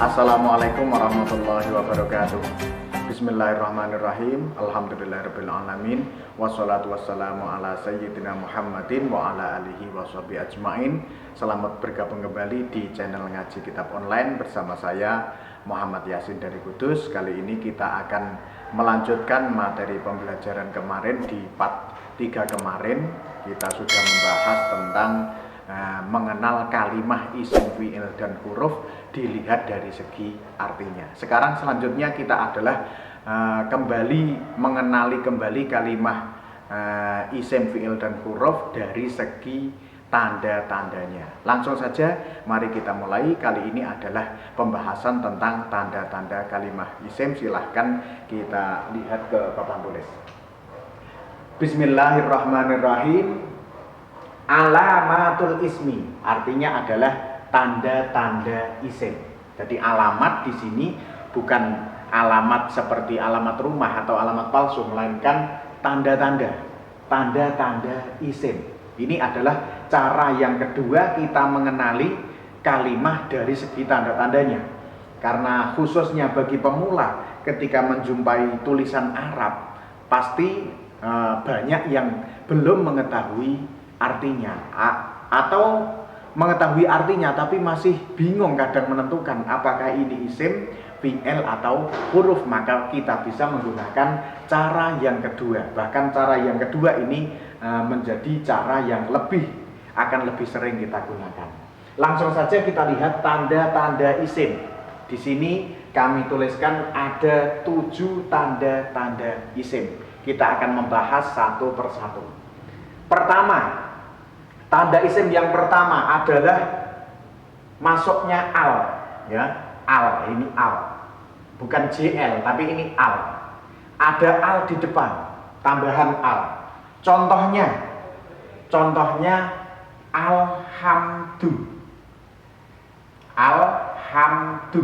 Assalamualaikum warahmatullahi wabarakatuh. Bismillahirrahmanirrahim. Alhamdulillahirrabbilalamin. Wassalatu wassalamu ala sayyidina Muhammadin wa ala alihi washabihi ajmain. Selamat bergabung kembali di channel Ngaji Kitab Online bersama saya Muhammad Yasin dari Kudus. Kali ini kita akan melanjutkan materi pembelajaran kemarin. Di part 3 kemarin kita sudah membahas tentang mengenal kalimah isim fi'il dan huruf dilihat dari segi artinya. Sekarang selanjutnya kita adalah kembali mengenali kembali kalimah isim fi'il dan huruf dari segi tanda-tandanya. Langsung saja mari kita mulai. Kali ini adalah pembahasan tentang tanda-tanda kalimah isim. Silahkan kita lihat ke papan tulis. Bismillahirrahmanirrahim. Alamatul ismi artinya adalah tanda-tanda isim. Jadi alamat di sini bukan alamat seperti alamat rumah atau alamat palsu, melainkan tanda-tanda isim. Ini adalah cara yang kedua kita mengenali kalimah dari segi tanda-tandanya. Karena khususnya bagi pemula ketika menjumpai tulisan Arab pasti banyak yang belum mengetahui artinya atau mengetahui artinya tapi masih bingung kadang menentukan apakah ini isim, fi'il atau huruf. Maka kita bisa menggunakan cara yang kedua. Bahkan cara yang kedua ini menjadi cara yang akan lebih sering kita gunakan. Langsung saja kita lihat tanda-tanda isim. Di sini kami tuliskan ada 7 tanda-tanda isim. Kita akan membahas satu persatu. Pertama, tanda isim yang pertama adalah masuknya al, ya. Al, ini al. Bukan JL, tapi ini al. Ada al di depan, tambahan al. Contohnya alhamdu. Alhamdu.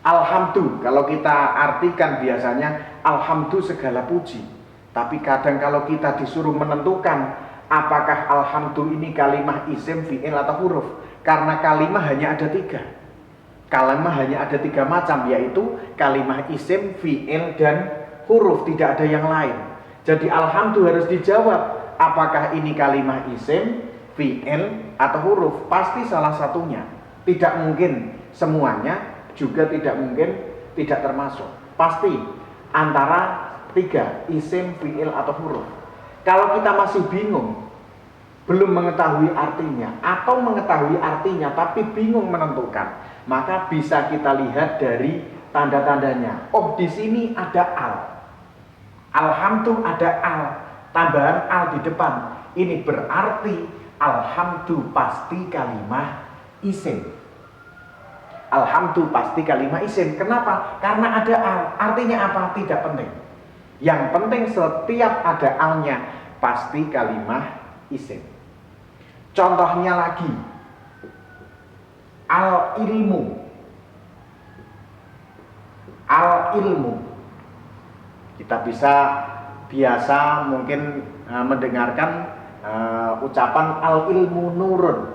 Alhamdu, kalau kita artikan biasanya alhamdu segala puji. Tapi kadang kalau kita disuruh menentukan apakah alhamdu ini kalimah isim, fi'il atau huruf, karena kalimah hanya ada 3. Kalimah hanya ada 3 macam, yaitu kalimah isim, fi'il dan huruf, tidak ada yang lain. Jadi alhamdu harus dijawab apakah ini kalimah isim, fi'il atau huruf. Pasti salah satunya. Tidak mungkin semuanya, juga tidak mungkin tidak termasuk. Pasti antara 3, isim, fi'il atau huruf. Kalau kita masih bingung, belum mengetahui artinya, atau mengetahui artinya tapi bingung menentukan, maka bisa kita lihat dari tanda-tandanya. Oh, di sini ada al. Alhamdu ada al, tambahan al di depan. Ini berarti alhamdu pasti kalimah isim. Alhamdu pasti kalimah isim. Kenapa? Karena ada al. Artinya apa? Tidak penting. Yang penting setiap ada alnya pasti kalimah isim. Contohnya lagi, al-ilmu. Al-ilmu. Kita biasa mungkin mendengarkan ucapan al-ilmu nurun.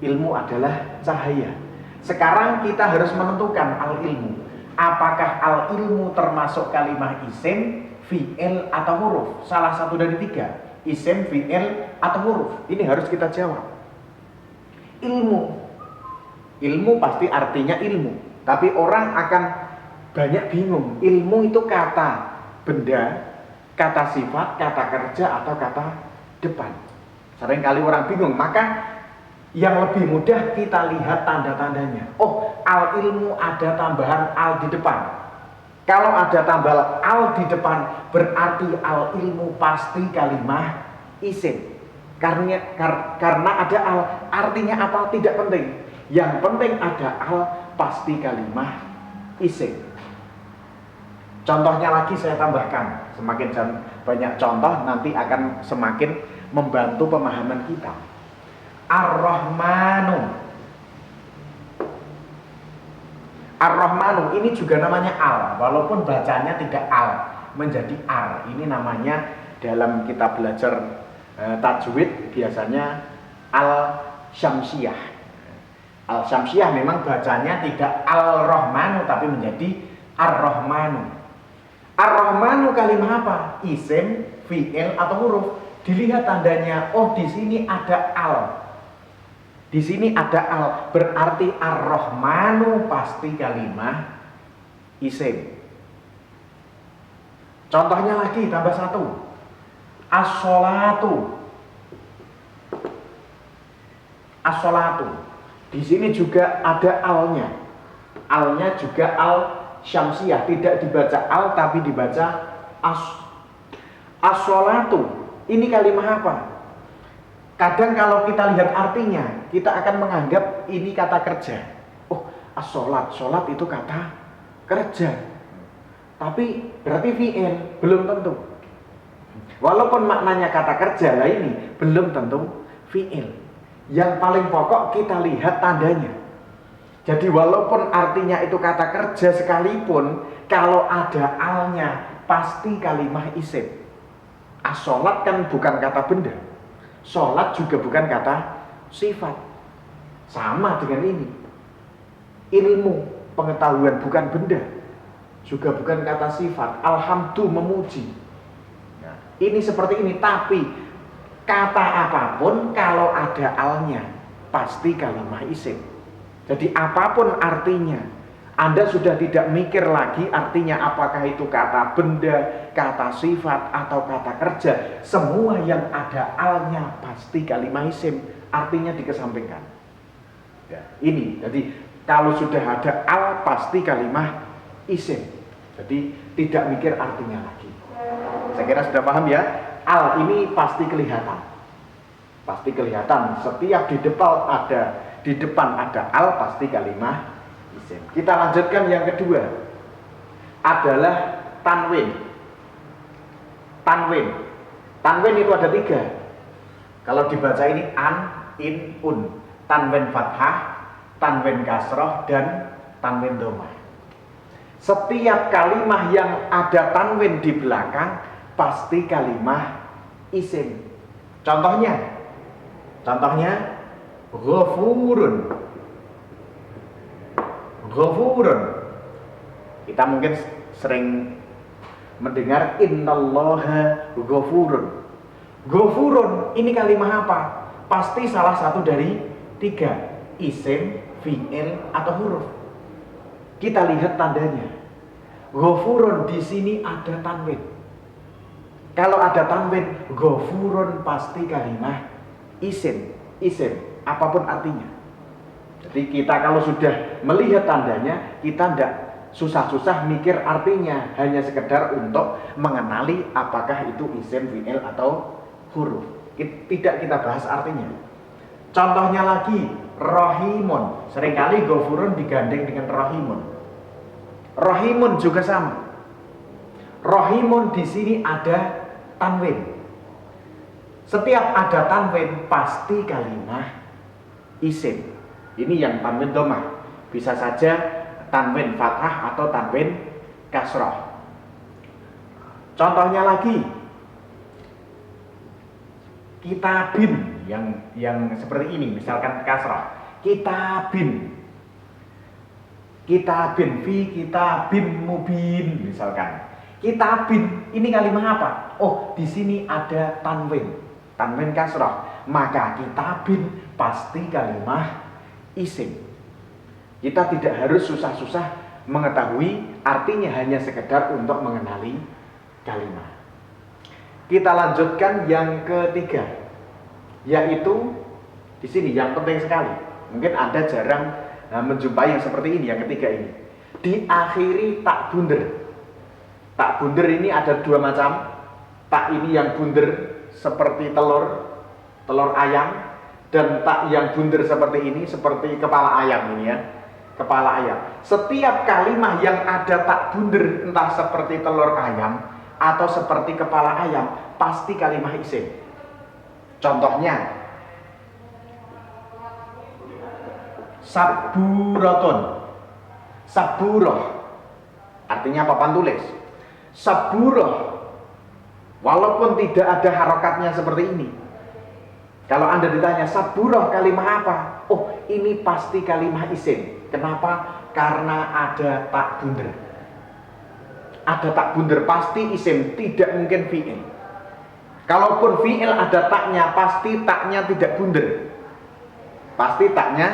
Ilmu adalah cahaya. Sekarang kita harus menentukan al-ilmu. Apakah al-ilmu termasuk kalimah isim, fi'il atau huruf? Salah satu dari 3. Isim, fi'il atau huruf. Ini harus kita jawab. Ilmu pasti artinya ilmu. Tapi orang akan banyak bingung. Ilmu itu kata benda, kata sifat, kata kerja atau kata depan. Seringkali orang bingung. Maka yang lebih mudah kita lihat tanda-tandanya. Oh, al ilmu ada tambahan al di depan. Kalau ada tambahan al di depan, berarti al ilmu pasti kalimah isim. Karena ada al, artinya apa tidak penting. Yang penting ada al, pasti kalimah isim. Contohnya lagi saya tambahkan. Semakin banyak contoh nanti akan semakin membantu pemahaman kita. Ar-Rahmanu. Ar-Rahmanu ini juga namanya al, walaupun bacanya tidak al, menjadi ar. Ini namanya dalam kita belajar tajwid biasanya al-syamsiyah. Al-Syamsiyah memang bacanya tidak Al-Rahmanu tapi menjadi Ar-Rahmanu. Ar-Rahmanu kalimah apa? Isim, fi'il atau huruf. Dilihat tandanya, oh di sini ada al. Di sini ada al, berarti Ar-Rahmanu pasti kalimah isim. Contohnya lagi tambah satu. As-sholatu. As-sholatu. Di sini juga ada alnya. Alnya juga al-syamsiyah, tidak dibaca al tapi dibaca as-sholatu. Ini kalimah apa? Kadang kalau kita lihat artinya, kita akan menganggap ini kata kerja. Oh, as-sholat, sholat itu kata kerja. Tapi berarti fi'il, belum tentu. Walaupun maknanya kata kerja lah ini, belum tentu fi'il. Yang paling pokok kita lihat tandanya. Jadi walaupun artinya itu kata kerja sekalipun, kalau ada alnya pasti kalimah isim. As-sholat kan bukan kata benda, sholat juga bukan kata sifat. Sama dengan ini. Ilmu, pengetahuan bukan benda, juga bukan kata sifat. Alhamdulillah, memuji. Nah, ini seperti ini, tapi kata apapun kalau ada alnya pasti kalimah isim. Jadi apapun artinya, Anda sudah tidak mikir lagi artinya apakah itu kata benda, kata sifat atau kata kerja. Semua yang ada alnya pasti kalimah isim, artinya dikesampingkan. Ya, ini jadi kalau sudah ada al pasti kalimah isim. Jadi tidak mikir artinya lagi. Saya kira sudah paham ya. Al ini pasti kelihatan. Pasti kelihatan. Setiap di depan ada al pasti kalimah isim. Kita lanjutkan yang kedua. Adalah tanwin. Tanwin. Tanwin itu ada 3. Kalau dibaca ini an, in, un. Tanwin fathah, tanwin kasroh, dan tanwin dhammah. Setiap kalimah yang ada tanwin di belakang pasti kalimah isim. Contohnya ghafurun. Ghafurun. Kita mungkin sering mendengar innallaha ghafurun. Ghafurun ini kalimah apa? Pasti salah satu dari 3, isim, fi'il atau huruf. Kita lihat tandanya. Ghafurun di sini ada tanwin. Kalau ada tanwin, ghafurun pasti kalimah isim. Isim, apapun artinya. Jadi kita kalau sudah melihat tandanya, kita tidak susah-susah mikir artinya, hanya sekedar untuk mengenali apakah itu isim, fi'il atau huruf. Tidak kita bahas artinya. Contohnya lagi, rahimun. Seringkali ghafurun digandeng dengan rahimun. Rahimun juga sama. Rahimun di sini ada tanwin. Setiap ada tanwin pasti kalimah isim. Ini yang tanwin dhammah. Bisa saja tanwin fathah atau tanwin kasroh. Contohnya lagi, kitabin yang seperti ini, misalkan kasroh. Kitabin. Kitabin fi kitabin mubin misalkan. Kitabin ini kalimah apa? Oh, di sini ada tanwin. Tanwin kasroh, maka kitabin pasti kalimah isim. Kita tidak harus susah-susah mengetahui artinya, hanya sekedar untuk mengenali kalimah. Kita lanjutkan yang ketiga, yaitu di sini yang penting sekali. Mungkin Anda jarang menjumpai yang seperti ini, yang ketiga ini. Diakhiri tak bunder. Tak bunder ini ada 2 macam. Tak ini yang bunder seperti telur ayam, dan tak yang bunder seperti ini seperti kepala ayam ini ya, kepala ayam. Setiap kalimah yang ada tak bunder, entah seperti telur ayam atau seperti kepala ayam, pasti kalimah isim. Contohnya saburatun. Saburoh artinya papan tulis. Saburoh walaupun tidak ada harokatnya seperti ini, Kalau Anda ditanya saburoh kalimah apa? Oh, ini pasti kalimah isim. Kenapa? Karena ada tak bunder. Ada tak bunder, pasti isim, tidak mungkin fi'il. Kalaupun fi'il ada taknya, pasti taknya tidak bunder. Pasti taknya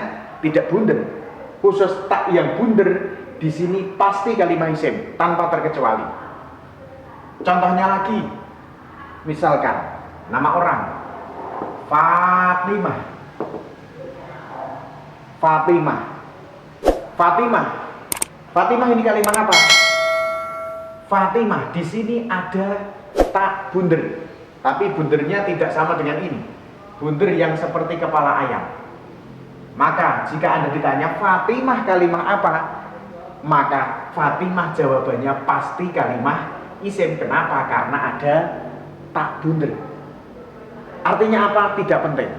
tidak bunder. Khusus tak yang bunder di sini pasti kalimah isim tanpa terkecuali. Contohnya lagi, misalkan nama orang Fatimah. Fatimah. Fatimah. Fatimah ini kalimah apa? Fatimah di sini ada tak bunder, tapi bundernya tidak sama dengan ini. Bunder yang seperti kepala ayam. Maka jika Anda ditanya Fatimah kalimah apa, maka Fatimah jawabannya pasti kalimah isim. Kenapa? Karena ada tak bunder. Artinya apa? Tidak penting.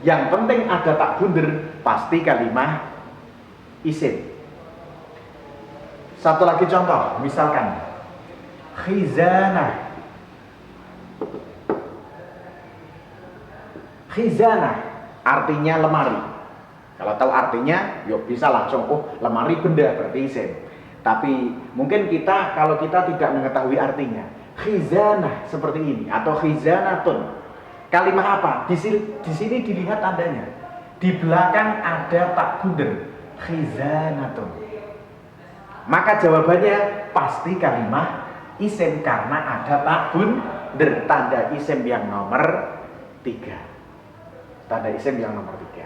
Yang penting ada tak bunder, pasti kalimah isim. Satu lagi contoh, misalkan khizanah. Khizanah artinya lemari. Kalau tahu artinya, yuk bisa langsung, oh lemari benda berarti isim. Tapi mungkin kalau kita tidak mengetahui artinya, khizanah seperti ini atau khizanatun. Kalimah apa? Di sini dilihat tandanya. Di belakang ada tak bunder, khizanatun. Maka jawabannya pasti kalimah isim karena ada tak bunder, tanda isim yang nomor 3. Tanda isim yang nomor 3.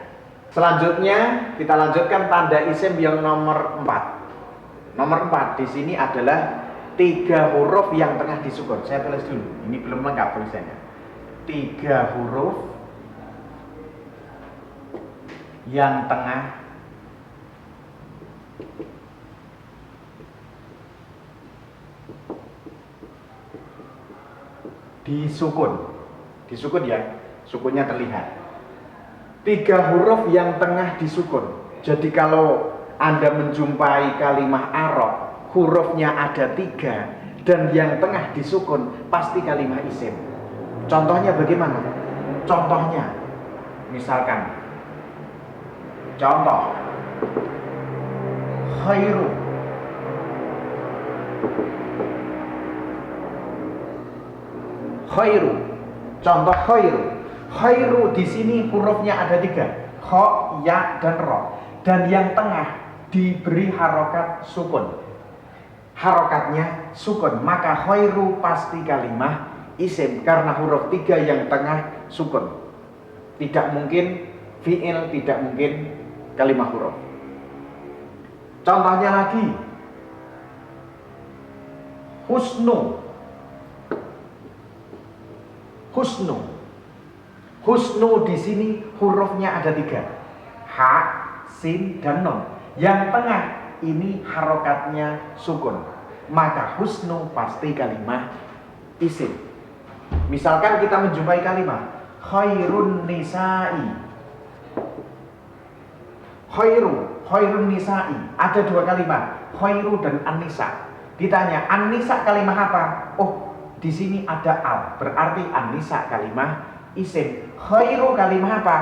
Selanjutnya kita lanjutkan tanda isim yang nomor 4. Nomor 4 di sini adalah 3 huruf yang tengah disukun. Saya tulis dulu. Ini belum lengkap tulisannya. 3 huruf yang tengah disukun. Disukun ya, sukunnya terlihat. 3 huruf yang tengah disukun. Jadi kalau Anda menjumpai kalimah Arab, hurufnya ada 3 dan yang tengah disukun, pasti kalimah isim. Contohnya bagaimana? Contohnya, misalkan, contoh, khairu. Khairu. Contoh khairu. Khairu di sini hurufnya ada 3, kha, ya, dan ro. Dan yang tengah diberi harokat sukun. Harokatnya sukun, maka khairu pasti kalimah isim karena huruf 3 yang tengah sukun. Tidak mungkin fi'il, tidak mungkin kalimah huruf. Contohnya lagi, husnu. Husnu. Husnu di sini hurufnya ada 3, ha, sin, dan nun. Yang tengah ini harokatnya sukun, maka husnu pasti kalimah isim. Misalkan kita menjumpai kalimat khairun nisa'i. Khairun nisa'i. Ada 2 kalimat, khairu dan an-nisa. Ditanya, an-nisa kalimah apa? Oh, di sini ada al, berarti an-nisa kalimah isim. Khairu kalimah apa?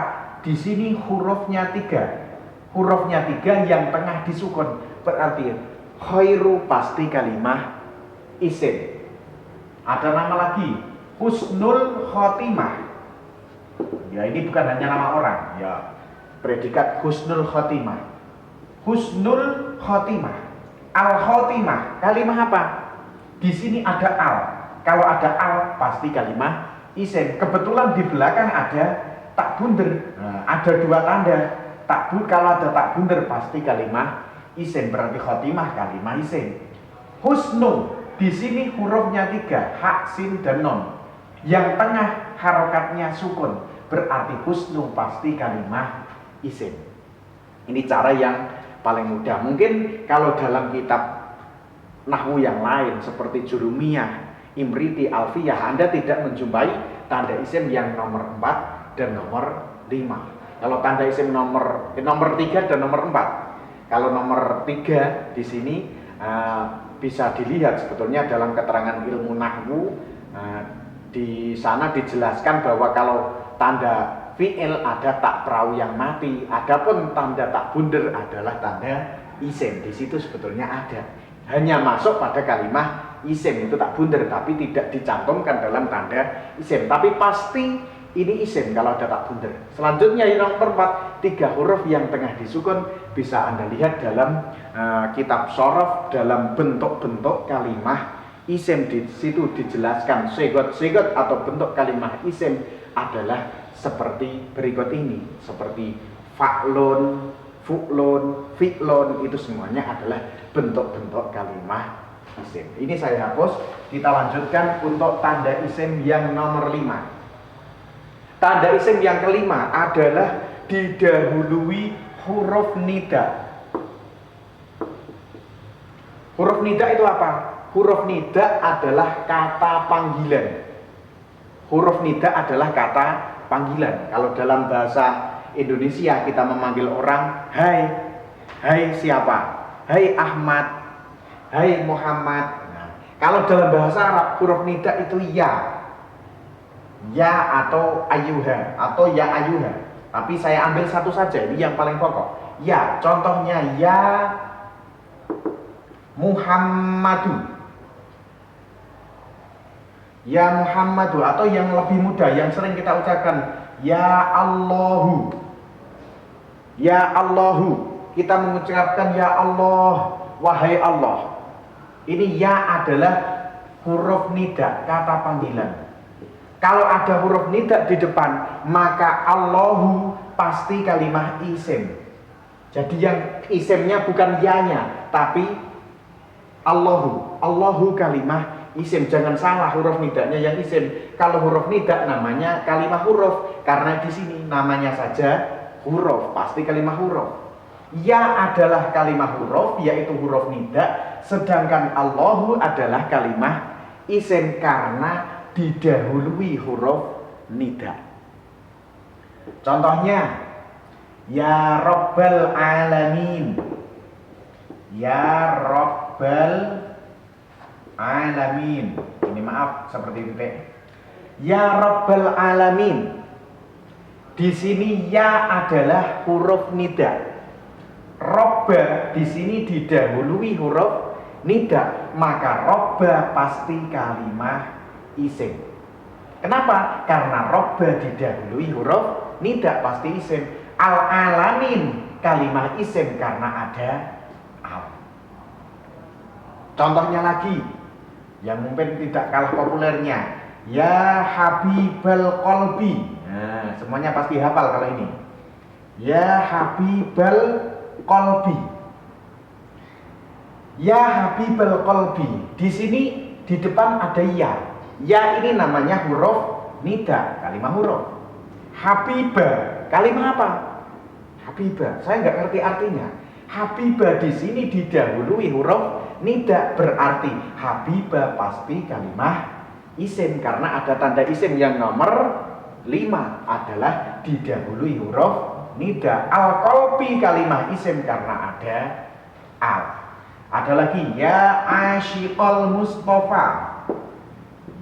Di sini hurufnya 3. Hurufnya 3 yang tengah disukun, berarti khairu pasti kalimah isim. Ada nama lagi, husnul khotimah. Ya, ini bukan hanya nama orang, ya. Predikat husnul khotimah. Husnul khotimah. Al khotimah, kalimah apa? Di sini ada al. Kalau ada al pasti kalimah isim. Kebetulan di belakang ada tak bunder. Nah, ada 2 tanda. Kalau ada tak bunder pasti kalimah isim, berarti khotimah kalimah isim. Husnu di sini hurufnya 3, ha, sin, dan nun. Yang tengah harokatnya sukun, berarti husnu pasti kalimah isim. Ini cara yang paling mudah. Mungkin kalau dalam kitab nahwu yang lain seperti Jurumiyah, Imriti, Alfiyah, Anda tidak menjumpai tanda isim yang nomor 4 dan nomor 5. Kalau tanda isim nomor 3 dan nomor 4. Kalau nomor 3 di sini bisa dilihat sebetulnya dalam keterangan ilmu nahwu Di sana dijelaskan bahwa kalau tanda fi'il ada tak perahu yang mati, adapun tanda tak bunder adalah tanda isim. Di situ sebetulnya ada. Hanya masuk pada kalimat isim itu tak bunder, tapi tidak dicantumkan dalam tanda isim. Tapi pasti ini isim kalau ada tak bunder. Selanjutnya yang nomor 4, 3 huruf yang tengah disukun bisa Anda lihat dalam kitab shorof dalam bentuk-bentuk kalimat isim. Di situ dijelaskan segot atau bentuk kalimat isim adalah seperti berikut ini, seperti fa'lun, fu'lun, fi'lun, itu semuanya adalah bentuk-bentuk kalimat isim. Ini saya hapus. Kita lanjutkan untuk tanda isim yang nomor 5. Tanda isim yang kelima adalah didahului huruf nida. Huruf nida itu apa? Huruf nida adalah kata panggilan. Huruf nida adalah kata panggilan. Kalau dalam bahasa Indonesia kita memanggil orang, hai, hai siapa? Hai Ahmad, hai Muhammad. Nah, kalau dalam bahasa Arab huruf nida itu ya atau ayuha atau ya ayuha. Tapi saya ambil satu saja, ini yang paling pokok. Ya, contohnya ya Muhammadu. Ya Muhammadu, atau yang lebih mudah yang sering kita ucapkan ya Allahu. Ya Allahu. Kita mengucapkan ya Allah, wahai Allah. Ini ya adalah huruf nida, kata panggilan. Kalau ada huruf nida di depan, maka Allahu pasti kalimat isim. Jadi yang isimnya bukan ya-nya, tapi Allahu. Allahu kalimat isim. Jangan salah, huruf nidanya yang isim. Kalau huruf nida namanya kalimat huruf, karena di sini namanya saja huruf, pasti kalimat huruf. Ya adalah kalimat huruf, yaitu huruf nida, sedangkan Allahu adalah kalimat isim karena didahului huruf nida. Contohnya ya Rabbal Alamin. Ya Rabbal Alamin. Ini maaf seperti titik. Ya Rabbal Alamin. Di sini ya adalah huruf nida. Robba di sini didahului huruf nida, maka robba pasti kalimat isim. Kenapa? Karena robba didahului huruf nida, pasti isim. Al-alamin kalimat isim karena ada al. Contohnya lagi yang mungkin tidak kalah populernya, ya Habibal Qalbi. Nah, semuanya pasti hafal kalau ini. Ya Habibal Qalbi. Ya Habibal Qalbi. Di sini di depan ada ya. Ya ini namanya huruf nida, kalimat huruf. Habibah, kalimat apa? Habibah, saya nggak ngerti artinya. Habibah di sini didahului huruf nida, berarti Habibah pasti kalimat isim karena ada tanda isim yang nomor 5 adalah didahului huruf nida. Al-qalbi kalimat isim karena ada al. Ada lagi ya Asyiqal Mustafa.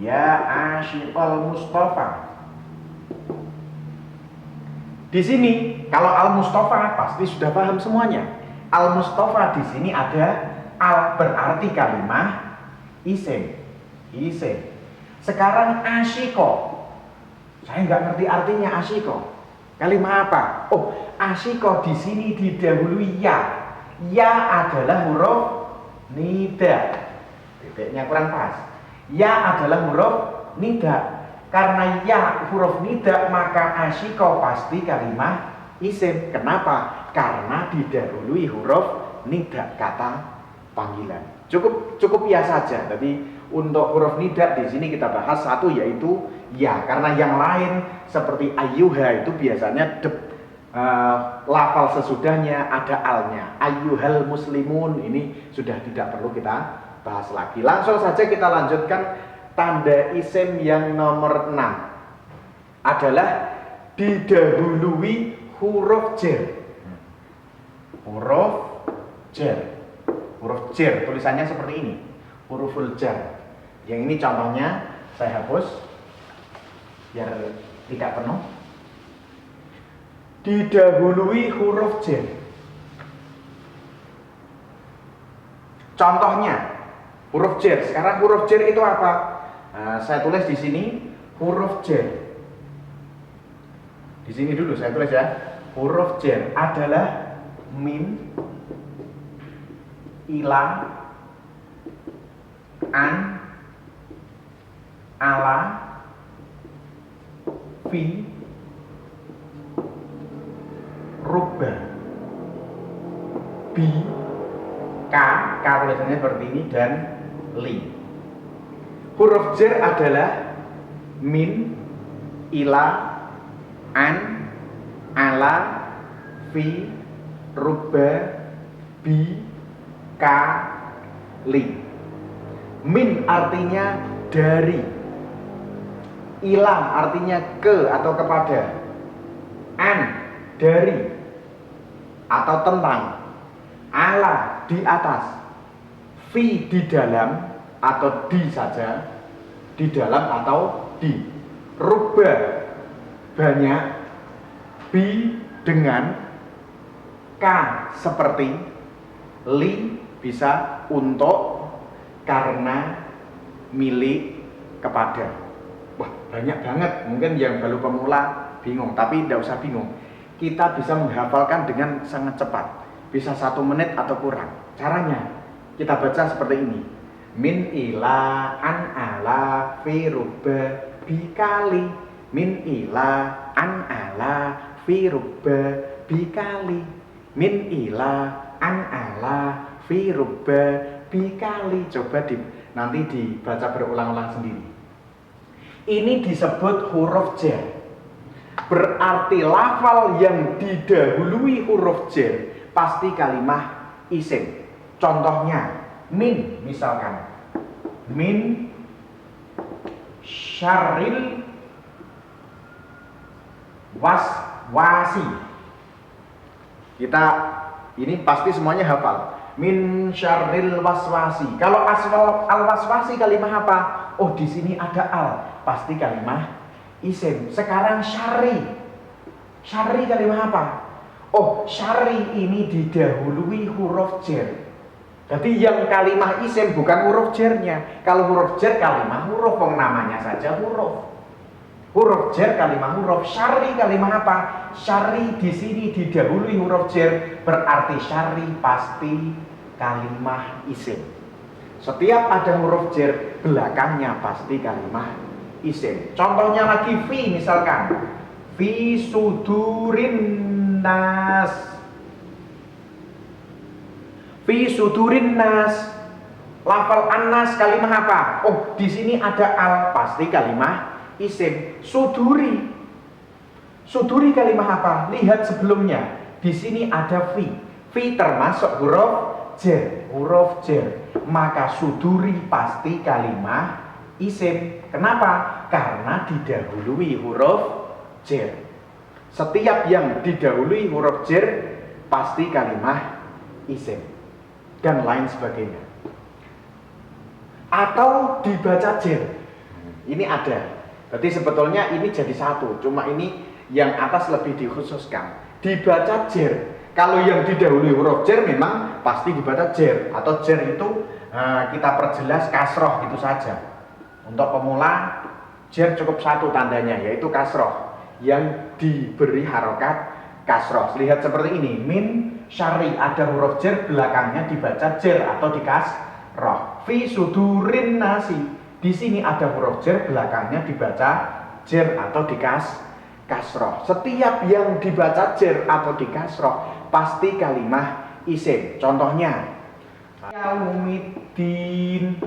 Ya Asyiqal Mustafa. Di sini kalau Al-Mustafa pasti sudah paham semuanya. Al-Mustafa di sini ada al, berarti kalimat isim. Isim. Sekarang Asyiqo. Saya nggak ngerti artinya Asyiqo. Kalimat apa? Oh, Asyiqo di sini didahului ya. Ya adalah huruf nida. Titiknya kurang pas. Ya adalah huruf nida. Karena ya huruf nida, maka Asyiqo pasti kalimat isim. Kenapa? Karena didahului huruf nida, kata panggilan. Cukup ya saja. Jadi untuk huruf nida di sini kita bahas satu, yaitu ya. Karena yang lain seperti ayyuha itu biasanya lafal sesudahnya ada alnya. Ayyuhal muslimun ini sudah tidak perlu kita bahas lagi. Langsung saja kita lanjutkan. Tanda isim yang nomor 6 adalah didahului huruf jar. Huruf jar. Huruf jar tulisannya seperti ini, huruful jar. Yang ini contohnya saya hapus. biar tidak penuh. Didahului huruf jer. Contohnya huruf jer. Sekarang huruf jer itu apa? Nah, saya tulis di sini huruf jer. Di sini dulu saya tulis ya. Huruf jer adalah min, ila, an, ala, fi, rubba, bi, ka tulisannya seperti ini, dan li. Huruf jer adalah min, ila, an, ala, fi, rubba, bi, ka, li. Min artinya dari, ila artinya ke atau kepada, an dari atau tentang, ala di atas, fi di dalam atau di saja, di dalam atau di, rubba banyak, bi dengan, ka seperti, li bisa untuk, karena, milik, kepada. Wah, banyak banget. Mungkin yang baru pemula bingung, tapi tidak usah bingung. Kita bisa menghafalkan dengan sangat cepat. Bisa 1 menit atau kurang. Caranya kita baca seperti ini. Min, ila, an, ala, fi, rubba, bi, kali. Min, ila, an, ala, fi, rubba, bi, kali. Min, ila, an, ala, fi, rubba, bi, kali. Coba nanti dibaca berulang-ulang sendiri. Ini disebut huruf jer. Berarti lafal yang didahului huruf jer pasti kalimah isim. Contohnya min, misalkan min syarril waswasi. Kita ini pasti semuanya hafal. Min syarril waswasi. Kalau al waswasi kalimah apa? Oh, di sini ada al, pasti kalimah isim. Sekarang syari. Syari kalimah apa? Oh, syari ini didahului huruf jer. Jadi yang kalimah isim bukan huruf jernya. Kalau huruf jer kalimah huruf, namanya saja huruf. Huruf jer kalimah huruf. Syari kalimah apa? Syari di sini didahului huruf jer, berarti syari pasti kalimah isim. Setiap ada huruf jer, belakangnya pasti kalimah isim. Contohnya lagi fi, misalkan fi sudurin nas. Fi sudurin nas. Lafal annas kalimah apa? Oh, di sini ada al, pasti kalimah isim. Suduri. Suduri kalimah apa? Lihat sebelumnya. Di sini ada fi. Fi termasuk huruf jer, huruf jer. Maka suduri pasti kalimah isim. Kenapa? Karena didahului huruf jer. Setiap yang didahului huruf jer pasti kalimah isim. Dan lain sebagainya. Atau dibaca jer. Ini ada. Berarti sebetulnya ini jadi satu, cuma ini yang atas lebih dikhususkan. Dibaca jer. Kalau yang didahului huruf jer memang pasti dibaca jer. Atau jer itu kita perjelas kasroh gitu saja. Untuk pemula jer cukup satu tandanya, yaitu kasroh yang diberi harokat kasroh. Lihat seperti ini. Min syari ada huruf jer, belakangnya dibaca jer atau dikasroh. Fi sudurin nasi, di sini ada huruf jer, belakangnya dibaca jer atau kasroh. Setiap yang dibaca jer atau dikasroh pasti kalimah isim. Contohnya yaumiddin.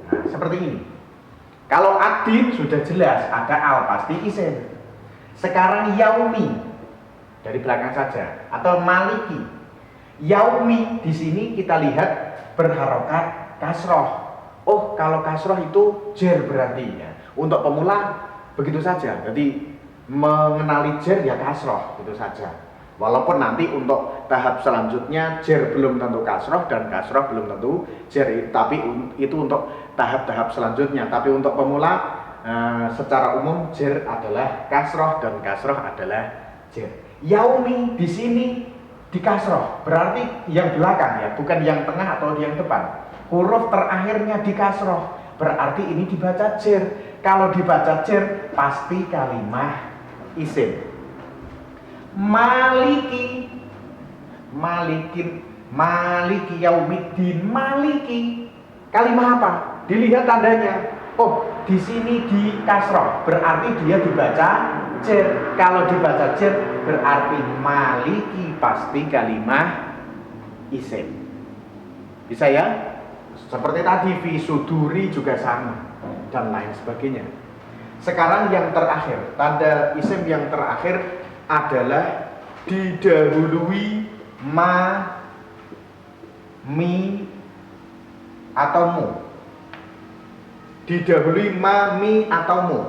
Nah, seperti ini. Kalau adin sudah jelas ada al, pasti isim. Sekarang yaumi, dari belakang saja, atau maliki. Yaumi di sini kita lihat berharokat kasroh. Oh, kalau kasroh itu jer berarti ya. Untuk pemula begitu saja. Jadi mengenali jer ya kasroh, gitu saja. Walaupun nanti untuk tahap selanjutnya jer belum tentu kasroh dan kasroh belum tentu jer, tapi itu untuk tahap-tahap selanjutnya. Tapi untuk pemula secara umum jer adalah kasroh dan kasroh adalah jer. Yaumi di sini di kasroh, berarti yang belakang ya, bukan yang tengah atau yang depan. Huruf terakhirnya di kasroh, berarti ini dibaca jer. Kalau dibaca jer, pasti kalimah isim. Maliki, malikin, maliki yaumiddin, maliki. Kalimah apa? Dilihat tandanya. Oh, di sini di kasroh, berarti dia dibaca jer. Kalau dibaca jer, berarti maliki pasti kalimah isim. Bisa ya? Seperti tadi, fi suduri juga sama dan lain sebagainya. Sekarang yang terakhir, tanda isim yang terakhir adalah didahului ma, mi, atau mu. Didahului ma, mi, atau mu.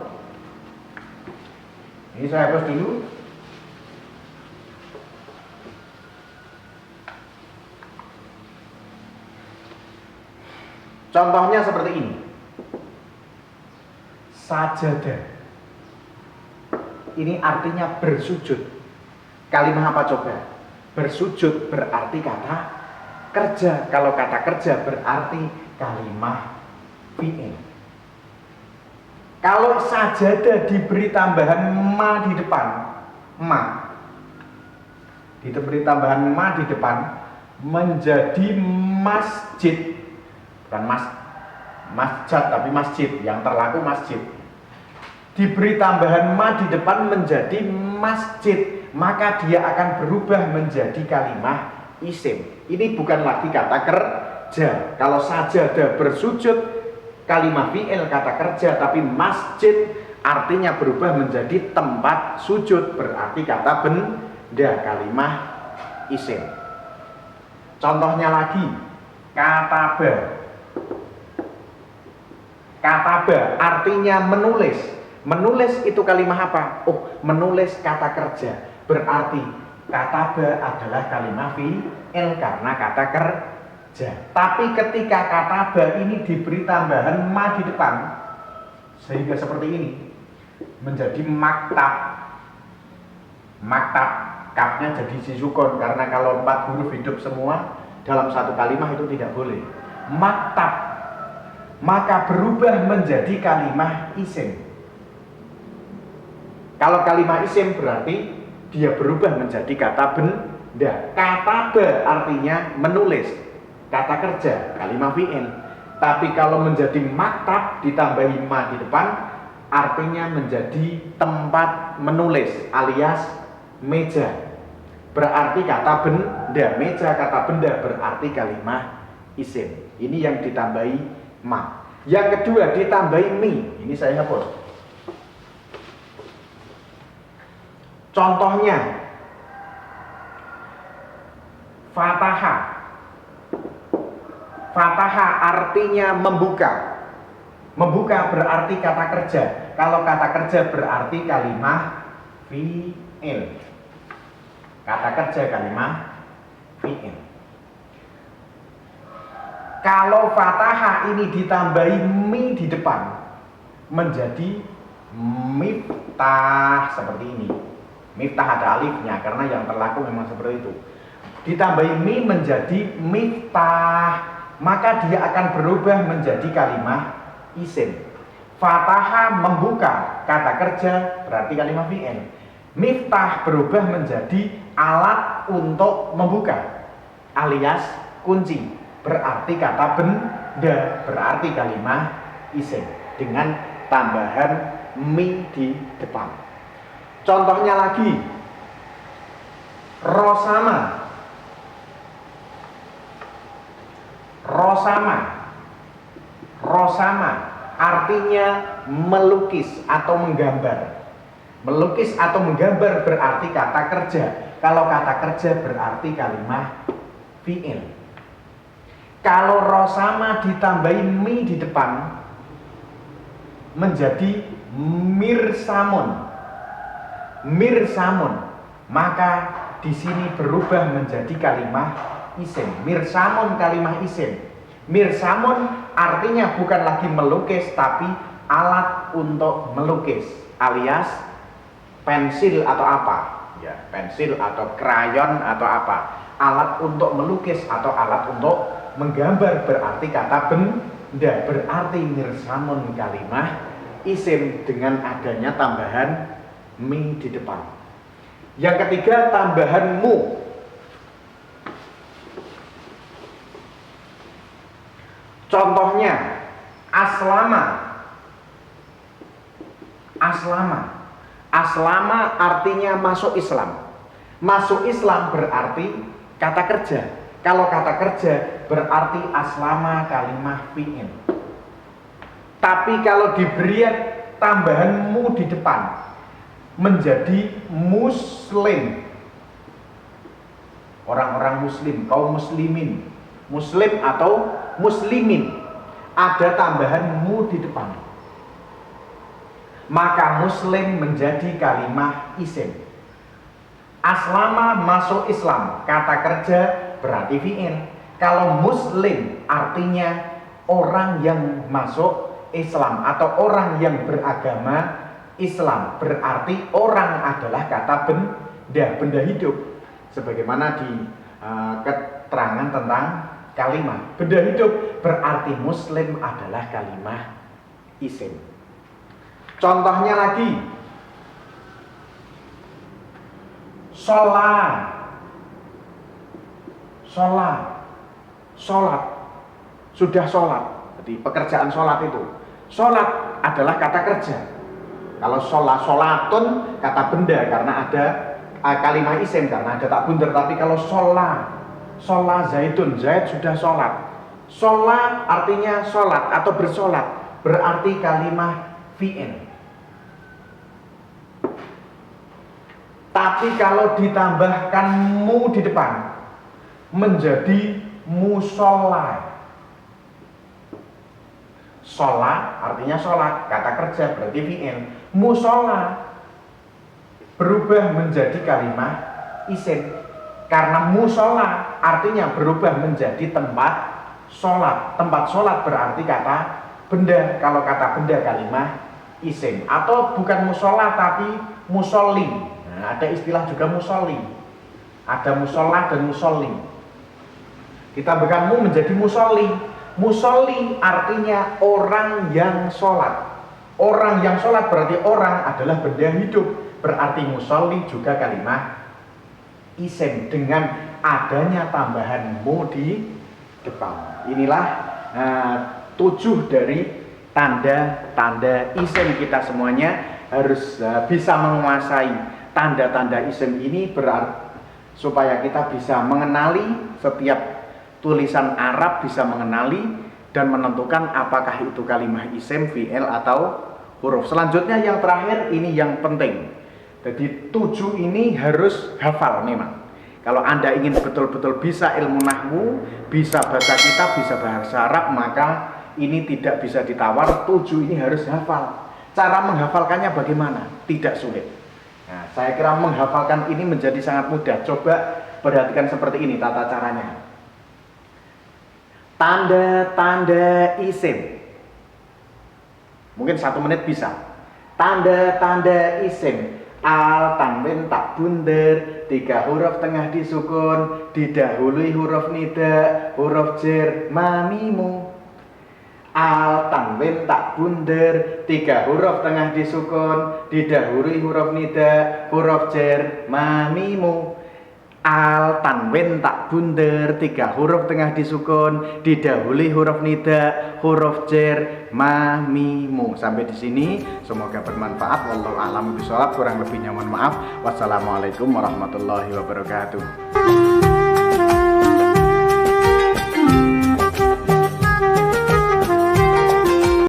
Ini saya hapus dulu. Contohnya seperti ini. Sajadah. Ini artinya bersujud. Kalimah apa coba? Bersujud berarti kata kerja. Kalau kata kerja berarti kalimah fi'il. Kalau sajadah diberi tambahan ma di depan, ma, diberi tambahan ma di depan, menjadi masjid. Bukan masjid tapi masjid, yang terlaku masjid. Diberi tambahan ma di depan menjadi masjid, maka dia akan berubah menjadi kalimah isim. Ini bukan lagi kata kerja. Kalau sajadah bersujud, kalimah fi'il kata kerja, tapi masjid artinya berubah menjadi tempat sujud, berarti kata benda, kalimah isim. Contohnya lagi, kataba. Kataba artinya menulis. Menulis itu kalimah apa? Oh, menulis kata kerja. Berarti kataba adalah kalimah fi'il karena kata kerja. Tapi ketika kataba ini diberi tambahan ma di depan, sehingga seperti ini, menjadi maktab. Maktab, kapnya jadi sisukon, karena kalau 4 huruf hidup semua dalam satu kalimah itu tidak boleh. Maktab, maka berubah menjadi kalimah isim. Kalau kalimah isim berarti dia berubah menjadi kata benda. Kataba artinya menulis, kata kerja, kalimah fi'il. Tapi kalau menjadi maktab ditambahi ma di depan, artinya menjadi tempat menulis alias meja. Berarti kata benda, meja kata benda berarti kalimah isim. Ini yang ditambahi ma. Yang kedua ditambahi mi. Ini saya hapus. Contohnya fataha. Fataha artinya membuka. Membuka berarti kata kerja. Kalau kata kerja berarti kalimah fi'il. Kata kerja kalimah fi'il. Kalau fataha ini ditambahi mi di depan menjadi miftah, seperti ini. Miftah ada alifnya karena yang terlaku memang seperti itu. Ditambahi mi menjadi miftah, maka dia akan berubah menjadi kalimah isim. Fataha membuka, kata kerja berarti kalimah fi'il. Miftah berubah menjadi alat untuk membuka alias kunci, berarti kata benda, berarti kalimah isim dengan tambahan mi di depan. Contohnya lagi, rosama. Rosama. Rosama artinya melukis atau menggambar. Melukis atau menggambar berarti kata kerja. Kalau kata kerja berarti kalimah fi'il. Kalau rosama ditambahi mi di depan menjadi mirsamun. Mirsamun, maka di sini berubah menjadi kalimah isim. Mirsamun kalimah isim. Mirsamun artinya bukan lagi melukis tapi alat alat untuk melukis alias pensil atau apa ya, pensil atau krayon atau apa, alat untuk melukis atau alat untuk menggambar, berarti kata benda, berarti mirsamun kalimah isim dengan adanya tambahan mi di depan. Yang ketiga tambahan mu. Contohnya aslama. Aslama artinya masuk Islam. Masuk Islam berarti kata kerja. Kalau kata kerja berarti aslama kalimah fi'il. Tapi kalau diberi tambahan mu di depan menjadi muslim. Orang-orang muslim, kaum muslimin, muslim atau muslimin, ada tambahan mu di depan, maka muslim menjadi kalimah isim. Aslama masuk Islam, kata kerja berarti fi'il. Kalau muslim artinya orang yang masuk Islam atau orang yang beragama Islam, berarti orang adalah kata benda hidup. Sebagaimana di keterangan tentang kalimat benda hidup, berarti muslim adalah kalimah isim. Contohnya lagi, sholat, sudah sholat. Jadi pekerjaan sholat itu, sholat adalah kata kerja. Kalau sholatun kata benda karena ada kalimah isim, karena ada tak bundar. Tapi kalau sholat zaidun, zaid sudah sholat. Sholat artinya sholat atau bersolat, berarti kalimah fi'il. Tapi kalau ditambahkan mu di depan menjadi musola. Sholat artinya sholat, kata kerja berarti fi'il. Musola berubah menjadi kalimah isim karena musola artinya berubah menjadi tempat sholat. Tempat sholat berarti kata benda. Kalau kata benda kalimah isim. Atau bukan musola tapi musolli. Nah, ada istilah juga musolli. Ada musola dan musolli. Kita tambahkan mu menjadi musolli. Musolli artinya orang yang sholat. Orang yang sholat berarti orang adalah benda hidup, berarti musolli juga kalimah isim dengan adanya tambahan mu di depan. Inilah 7 dari tanda-tanda isim. Kita semuanya harus bisa menguasai tanda-tanda isim ini supaya kita bisa mengenali setiap tulisan Arab, bisa mengenali dan menentukan apakah itu kalimah isim, fi'il atau huruf. Selanjutnya yang terakhir ini yang penting. Jadi 7 ini harus hafal memang. Kalau Anda ingin betul-betul bisa ilmu nahwu, bisa bahasa kitab, bisa bahasa Arab, maka ini tidak bisa ditawar. 7 ini harus hafal. Cara menghafalkannya bagaimana? Tidak sulit. Nah, saya kira menghafalkan ini menjadi sangat mudah. Coba perhatikan seperti ini tata caranya. Tanda-tanda isim. Mungkin 1 menit bisa. Tanda-tanda isim. Al, tanwin, tak bundar, 3 huruf tengah disukun, didahului huruf nida, huruf jer, ma, mimu. Al, tanwin, tak bundar, 3 huruf tengah disukun, didahului huruf nida, huruf jer, ma, mimu. Al, tanwin, tak bundar, 3 huruf tengah disukun, didahului huruf nida, huruf jer, ma, mimu. Sampai di sini semoga bermanfaat. Wallahu a'lam bishawab. Kurang lebihnya mohon maaf. Wassalamualaikum warahmatullahi wabarakatuh.